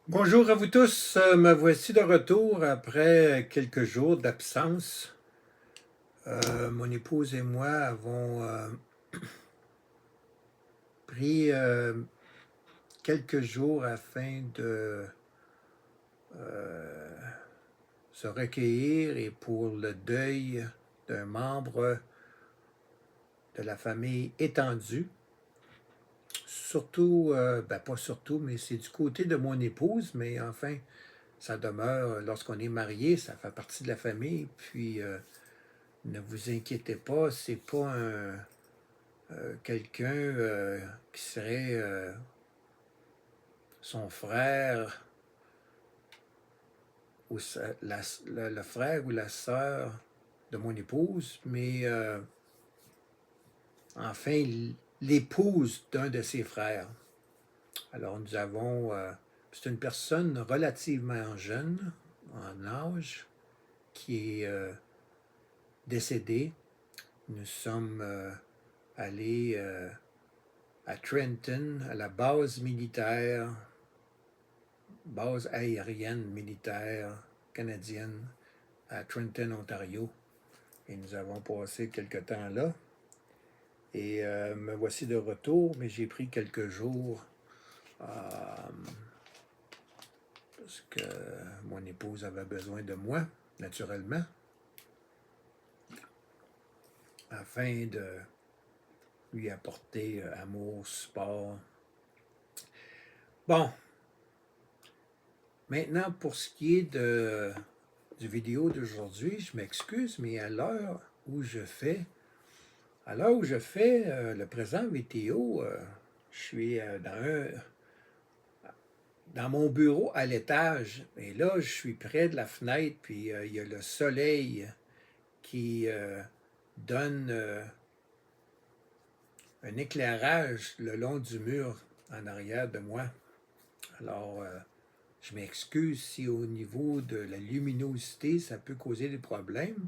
Bonjour à vous tous, me voici de retour après quelques jours d'absence. Mon épouse et moi avons pris quelques jours afin de euh, se recueillir et pour le deuil d'un membre de la famille étendue. Surtout, ben pas surtout, mais c'est du côté de mon épouse, mais enfin, ça demeure, lorsqu'on est marié, ça fait partie de la famille, puis ne vous inquiétez pas, c'est pas quelqu'un qui serait son frère ou le frère ou la sœur de mon épouse, mais enfin l'épouse d'un de ses frères. Alors nous avons, c'est une personne relativement jeune en âge qui est décédée. Nous sommes allés à Trenton, à la base aérienne militaire canadienne à Trenton, Ontario. Et nous avons passé quelque temps là. Et me voici de retour, mais j'ai pris quelques jours parce que mon épouse avait besoin de moi, naturellement, afin de lui apporter amour, support. Bon, maintenant pour ce qui est du vidéo d'aujourd'hui, je m'excuse, mais à l'heure où je fais le présent vidéo, je suis dans mon bureau à l'étage. Et là, je suis près de la fenêtre, puis il y a le soleil qui donne un éclairage le long du mur en arrière de moi. Alors, je m'excuse si au niveau de la luminosité, ça peut causer des problèmes.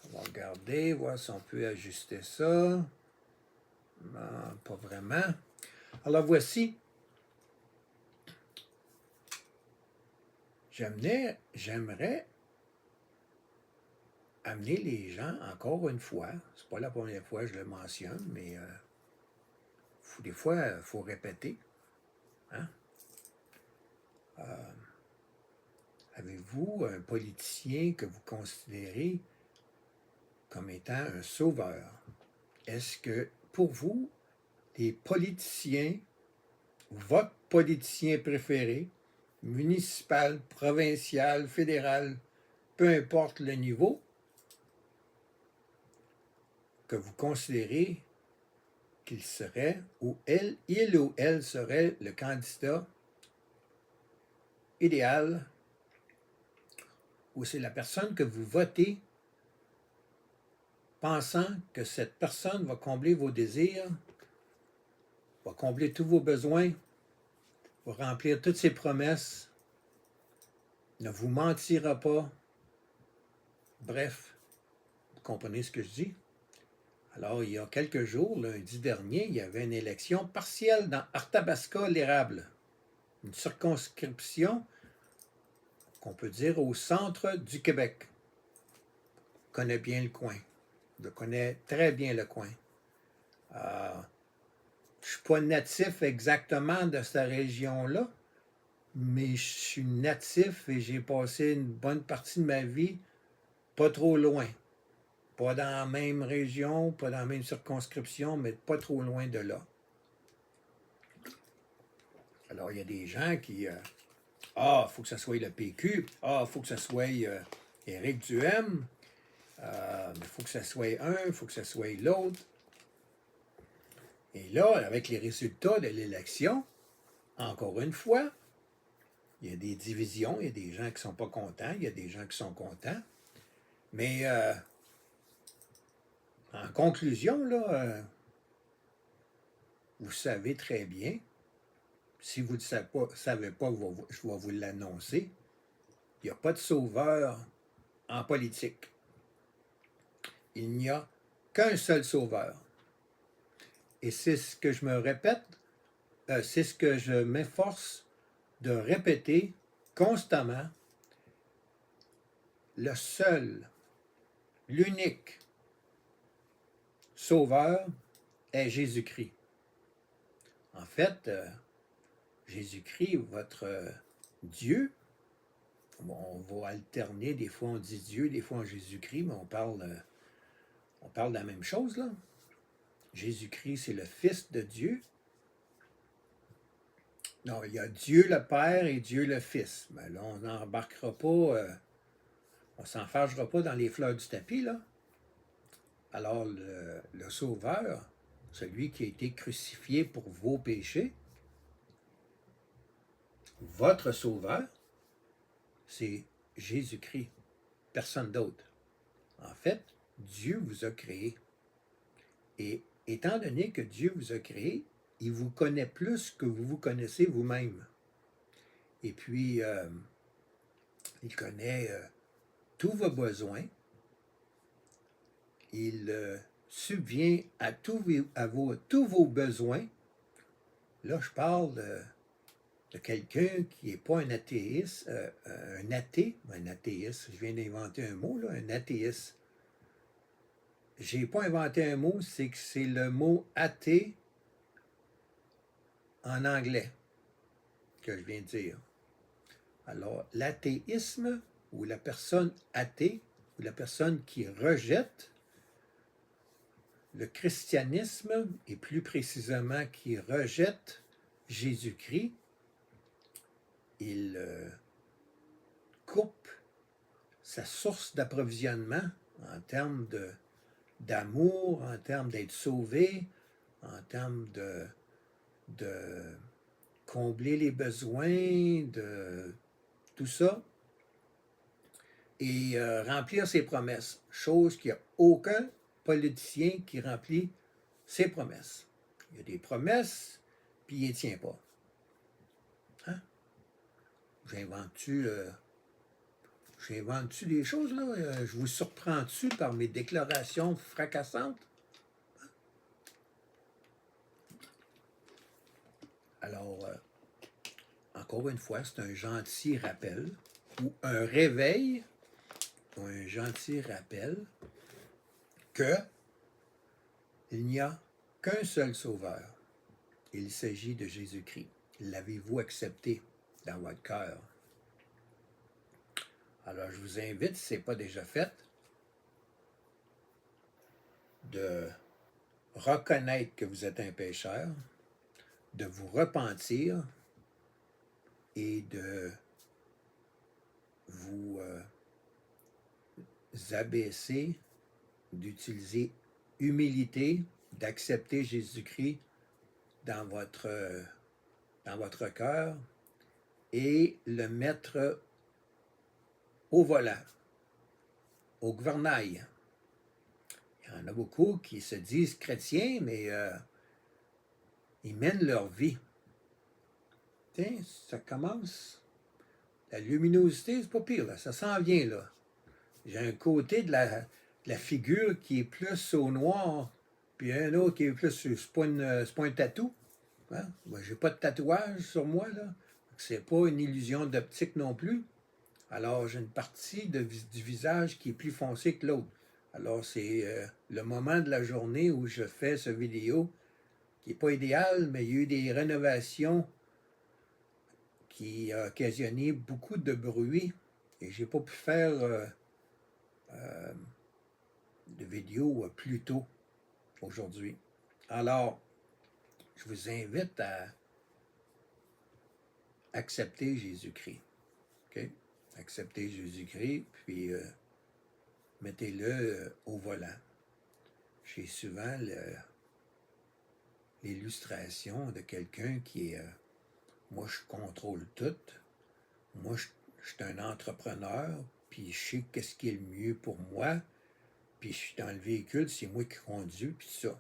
On va regarder, voir si on peut ajuster ça. Non, pas vraiment. Alors voici, j'aimerais amener les gens encore une fois. C'est pas la première fois que je le mentionne, mais des fois, il faut répéter. Hein? Avez-vous un politicien que vous considérez comme étant un sauveur? Est-ce que pour vous, les politiciens, votre politicien préféré, municipal, provincial, fédéral, peu importe le niveau, que vous considérez qu'il serait, ou il ou elle serait le candidat idéal, ou c'est la personne que vous votez pensant que cette personne va combler vos désirs, va combler tous vos besoins, va remplir toutes ses promesses, ne vous mentira pas. Bref, vous comprenez ce que je dis? Alors, il y a quelques jours, lundi dernier, il y avait une élection partielle dans Arthabasca-l'Érable, une circonscription qu'on peut dire au centre du Québec. Je connais bien le coin. Je connais très bien le coin. Euh, je ne suis pas natif exactement de cette région-là, mais je suis natif et j'ai passé une bonne partie de ma vie pas trop loin. Pas dans la même région, pas dans la même circonscription, mais pas trop loin de là. Alors, il y a des gens qui il faut que ce soit le PQ. Il faut que ce soit Éric Duhem. Il faut que ce soit un, il faut que ce soit l'autre. Et là, avec les résultats de l'élection, encore une fois, il y a des divisions, il y a des gens qui ne sont pas contents, il y a des gens qui sont contents. Mais en conclusion, là, vous savez très bien, si vous ne savez pas, je vais vous l'annoncer, il n'y a pas de sauveur en politique. Il n'y a qu'un seul sauveur. Et c'est ce que je me répète, c'est ce que je m'efforce de répéter constamment le seul, l'unique Sauveur est Jésus-Christ. En fait, Jésus-Christ, votre Dieu, on va alterner, des fois on dit Dieu, des fois Jésus-Christ, mais on parle de la même chose là. Jésus-Christ, c'est le Fils de Dieu. Non, il y a Dieu le Père et Dieu le Fils. Mais là, on n'embarquera pas, on ne s'enfargera pas dans les fleurs du tapis, là. Alors, le Sauveur, celui qui a été crucifié pour vos péchés, votre Sauveur, c'est Jésus-Christ, personne d'autre. En fait, Dieu vous a créé. Et étant donné que Dieu vous a créé, il vous connaît plus que vous vous connaissez vous-même. Et puis, il connaît tous vos besoins. Il subvient à tous vos besoins. Là, je parle de quelqu'un qui n'est pas un athéiste, un athéiste, je viens d'inventer un mot, là, un athéiste. J'ai pas inventé un mot, c'est que c'est le mot athée en anglais que je viens de dire. Alors, l'athéisme, ou la personne athée, ou la personne qui rejette le christianisme, et plus précisément qui rejette Jésus-Christ, il coupe sa source d'approvisionnement en termes d'amour, en termes d'être sauvé, en termes de combler les besoins, de tout ça, et remplir ses promesses, chose qu'il n'y a aucun politicien qui remplit ses promesses. Il y a des promesses, puis il ne les tient pas. Hein? J'invente-tu des choses, là? Je vous surprends-tu par mes déclarations fracassantes? Alors, encore une fois, c'est un gentil rappel, ou un réveil, ou un gentil rappel, que il n'y a qu'un seul Sauveur. Il s'agit de Jésus-Christ. L'avez-vous accepté dans votre cœur? Alors, je vous invite, si ce n'est pas déjà fait, de reconnaître que vous êtes un pécheur, de vous repentir et de vous abaisser, d'utiliser humilité, d'accepter Jésus-Christ dans votre cœur et le mettre au volant, au gouvernail. Il y en a beaucoup qui se disent chrétiens, mais ils mènent leur vie. Tiens, ça commence. La luminosité, c'est pas pire, là. Ça s'en vient, là. J'ai un côté de la figure qui est plus au noir, puis un autre qui est plus... C'est pas un tatou. Hein? Moi, j'ai pas de tatouage sur moi, là. C'est pas une illusion d'optique non plus. Alors, j'ai une partie du visage qui est plus foncé que l'autre. Alors, c'est le moment de la journée où je fais cette vidéo, qui n'est pas idéal, mais il y a eu des rénovations qui ont occasionné beaucoup de bruit et j'ai pas pu faire de vidéo plus tôt aujourd'hui. Alors, je vous invite à accepter Jésus-Christ. Okay? Acceptez Jésus-Christ, puis mettez-le au volant. J'ai souvent l'illustration de quelqu'un qui est moi, je contrôle tout. Moi, je suis un entrepreneur, puis je sais qu'est-ce qui est le mieux pour moi. Puis je suis dans le véhicule, c'est moi qui conduis, puis ça.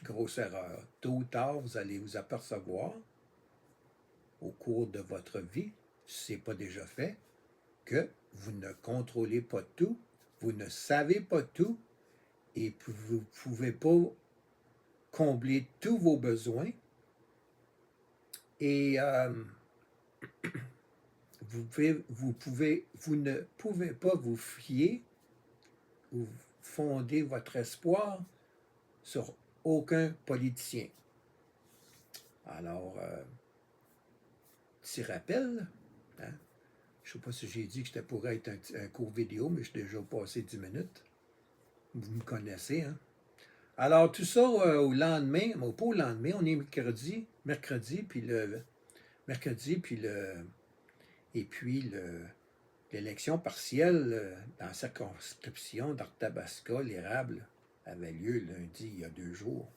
Grosse erreur. Tôt ou tard, vous allez vous apercevoir, au cours de votre vie, si ce n'est pas déjà fait, que vous ne contrôlez pas tout, vous ne savez pas tout, et vous ne pouvez pas combler tous vos besoins. Et vous ne pouvez pas vous fier ou fonder votre espoir sur aucun politicien. Alors, petit rappel, hein? Je ne sais pas si j'ai dit que c'était pour être un court vidéo, mais je suis déjà passé 10 minutes. Vous me connaissez, hein? Alors, tout ça au lendemain, pas au lendemain, on est mercredi, puis l'élection partielle dans la circonscription d'Arthabasca, l'érable, avait lieu lundi, il y a 2 jours.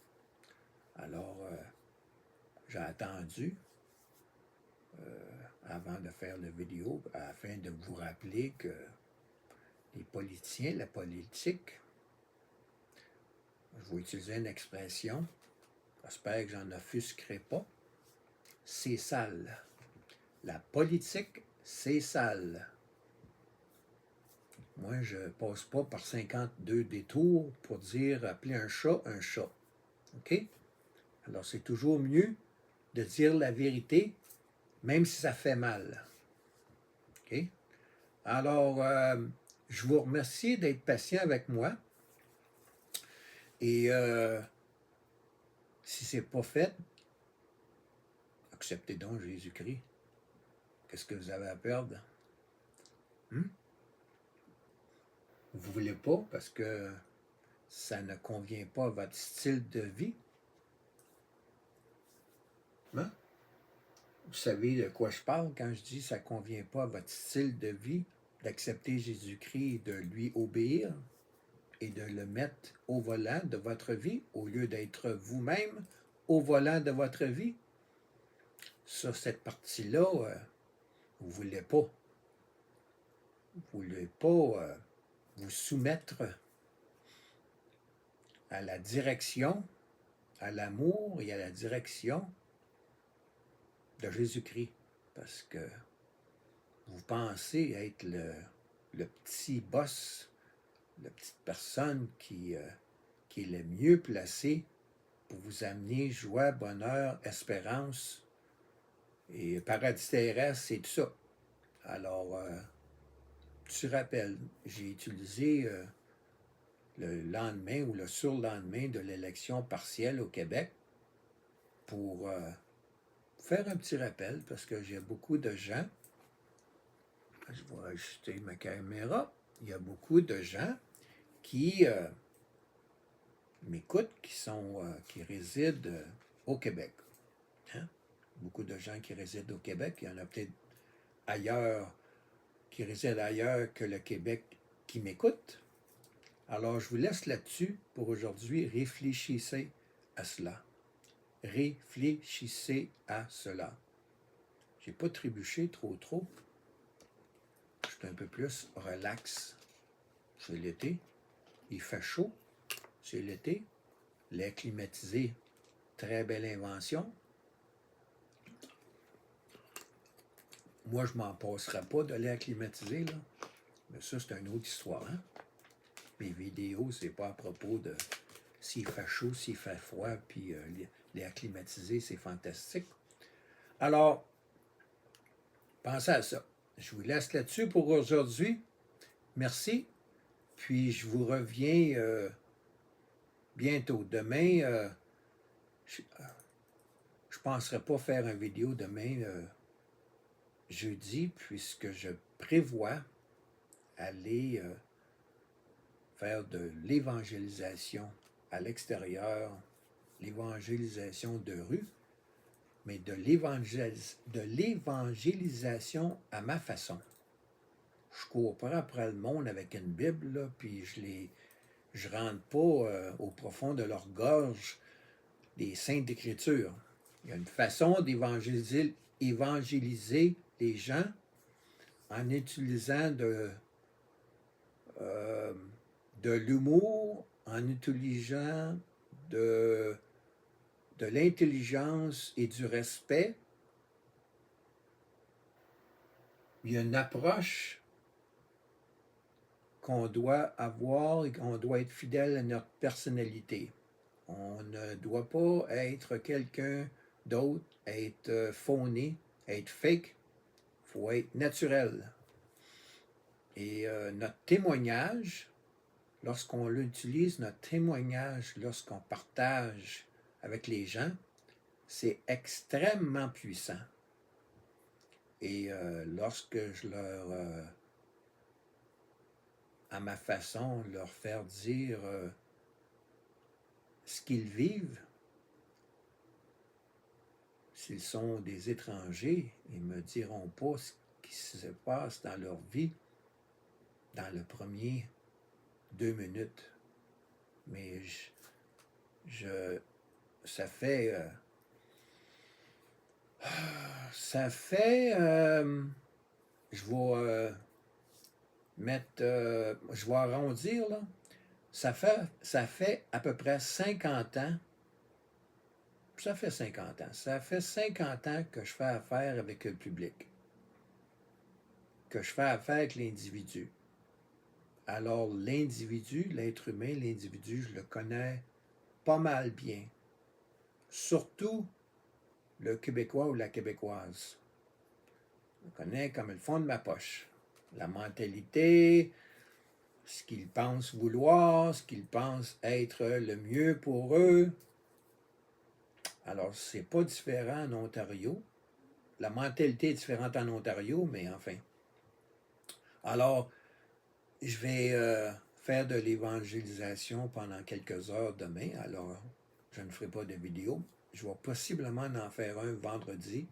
Alors, j'ai attendu avant de faire la vidéo afin de vous rappeler que les politiciens, la politique, je vais utiliser une expression, j'espère que j'en offusquerai pas, c'est sale. La politique, c'est sale. Moi, je ne passe pas par 52 détours pour dire appeler un chat. OK? Alors, c'est toujours mieux de dire la vérité, même si ça fait mal. OK? Alors, je vous remercie d'être patient avec moi. Et si ce n'est pas fait, acceptez donc Jésus-Christ. Qu'est-ce que vous avez à perdre? Vous ne voulez pas parce que ça ne convient pas à votre style de vie? Hein? Vous savez de quoi je parle quand je dis que ça ne convient pas à votre style de vie d'accepter Jésus-Christ et de lui obéir et de le mettre au volant de votre vie au lieu d'être vous-même au volant de votre vie? Ça, cette partie-là, vous ne voulez pas. Vous ne voulez pas vous soumettre à la direction, à l'amour et à la direction de Jésus-Christ. Parce que vous pensez être le petit boss, la petite personne qui est le mieux placé pour vous amener joie, bonheur, espérance et paradis terrestre et tout ça. Alors, tu rappelles, j'ai utilisé le lendemain ou le surlendemain de l'élection partielle au Québec pour faire un petit rappel parce que j'ai beaucoup de gens. Je vais ajuster ma caméra. Il y a beaucoup de gens qui m'écoutent, qui résident au Québec. Hein? Beaucoup de gens qui résident au Québec. Il y en a peut-être ailleurs, qui résident ailleurs que le Québec, qui m'écoutent. Alors, je vous laisse là-dessus pour aujourd'hui. Réfléchissez à cela. Réfléchissez à cela. Je n'ai pas trébuché trop. Je suis un peu plus relax. C'est l'été. Il fait chaud. C'est l'été. L'air climatisé, très belle invention. Moi, je ne m'en passerai pas de l'air climatisé, là. Mais ça, c'est une autre histoire, hein? Mes vidéos, c'est pas à propos de s'il fait chaud, s'il fait froid, puis l'air climatisé, c'est fantastique. Alors, pensez à ça. Je vous laisse là-dessus pour aujourd'hui. Merci. Puis, je vous reviens bientôt. Demain, je ne penserai pas faire une vidéo demain, jeudi, puisque je prévois aller faire de l'évangélisation à l'extérieur, l'évangélisation de rue, mais de l'évangélisation à ma façon. Je cours pas après le monde avec une Bible, là, puis je rentre pas au profond de leur gorge des saintes écritures. Il y a une façon d'évangéliser les gens en utilisant de l'humour, en utilisant de l'intelligence et du respect. Il y a une approche qu'on doit avoir et qu'on doit être fidèle à notre personnalité. On ne doit pas être quelqu'un d'autre, être phoné, être fake. faut être naturel. Et notre témoignage, lorsqu'on l'utilise, notre témoignage, lorsqu'on partage avec les gens, c'est extrêmement puissant. Et lorsque je leur, à ma façon, leur faire dire ce qu'ils vivent, s'ils sont des étrangers, ils ne me diront pas ce qui se passe dans leur vie dans le premier 2 minutes. Mais ça fait, je vais je vais arrondir, là. Ça fait à peu près 50 ans. Ça fait 50 ans. Ça fait 50 ans que je fais affaire avec le public. Que je fais affaire avec l'individu. Alors, l'individu, l'être humain, l'individu, je le connais pas mal bien. Surtout le Québécois ou la Québécoise. Je le connais comme le fond de ma poche. La mentalité, ce qu'ils pensent vouloir, ce qu'ils pensent être le mieux pour eux. Alors, c'est pas différent en Ontario. La mentalité est différente en Ontario, mais enfin. Alors, je vais faire de l'évangélisation pendant quelques heures demain. Alors, je ne ferai pas de vidéo. Je vais possiblement en faire un vendredi.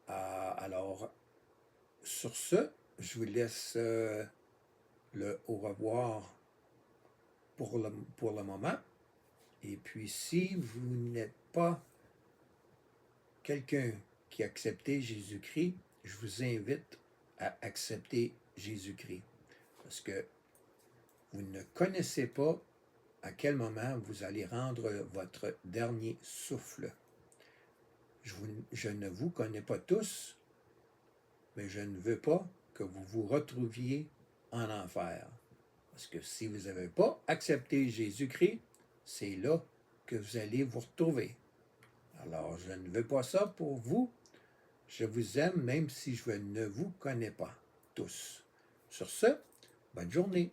Alors, sur ce, je vous laisse le au revoir pour le moment. Et puis, si vous n'êtes pas quelqu'un qui a accepté Jésus-Christ, je vous invite à accepter Jésus-Christ. Parce que vous ne connaissez pas à quel moment vous allez rendre votre dernier souffle. Je ne vous connais pas tous, mais je ne veux pas que vous vous retrouviez en enfer. Parce que si vous n'avez pas accepté Jésus-Christ, c'est là que vous allez vous retrouver. Alors, je ne veux pas ça pour vous. Je vous aime même si je ne vous connais pas tous. Sur ce, bonne journée.